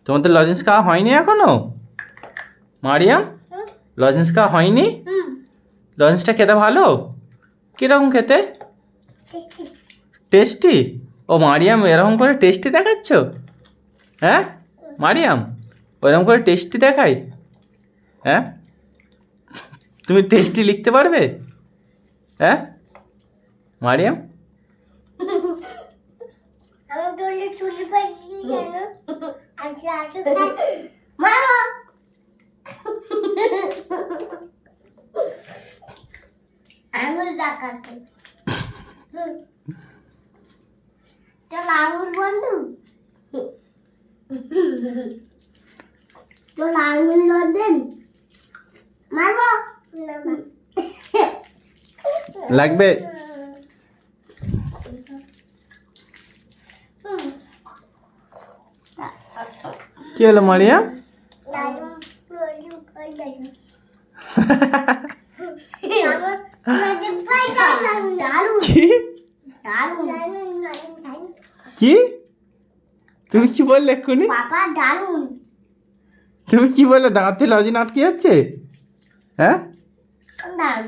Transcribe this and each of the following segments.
তোমাদের লজেন্স খাওয়া হয়নি এখনো? মারিয়াম, লজেন্স খাওয়া হয়নি? লজেন্সটা খেতে ভালো? কীরকম খেতে? টেস্টি? ও মারিয়াম, এরকম করে টেস্টি দেখাচ্ছ? হ্যাঁ মারিয়াম, ওরকম করে টেস্টি দেখাই? হ্যাঁ, তুমি টেস্টি লিখতে পারবে? হ্যাঁ মারিয়াম, আঙুল দেখাতে চল আঙুল বন্ধু চল আঙুল দেন মারবো লাগবে? কি হলো মারিয়াম? কি কি তুমি কি বললে এক্ষুনি? বাবা দারুন। তুমি কি বললে? দাঁতে লজেন আটকে যাচ্ছে? হ্যাঁ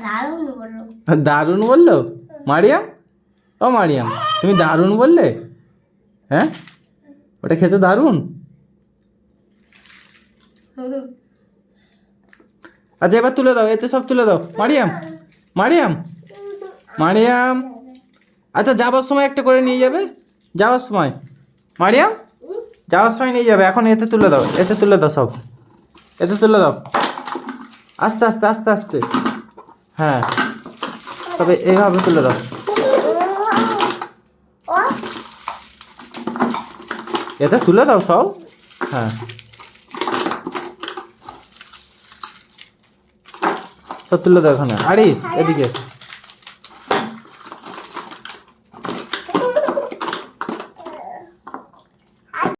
দারুন বলো। দারুণ বললো মারিয়াম? ও মারিয়াম, তুমি দারুণ বললে? হ্যাঁ, ওটা খেতে দারুণ। আচ্ছা এবার তুলে দাও, এতে সব তুলে দাও। মারিয়াম, মারিয়াম, মারিয়াম, আচ্ছা যাবার সময় একটা করে নিয়ে যাবে, যাওয়ার সময়। মারিয়াম, যাওয়ার সময় নিয়ে যাবে। এখন এতে তুলে দাও, এতে তুলে দাও সব, এতে তুলে দাও। আস্তে আস্তে আস্তে আস্তে, হ্যাঁ, তবে এইভাবে তুলে দাও। এতে তুলে দাও সব, হ্যাঁ, সব তুলে দাও। এখানে আরিস এদিকে।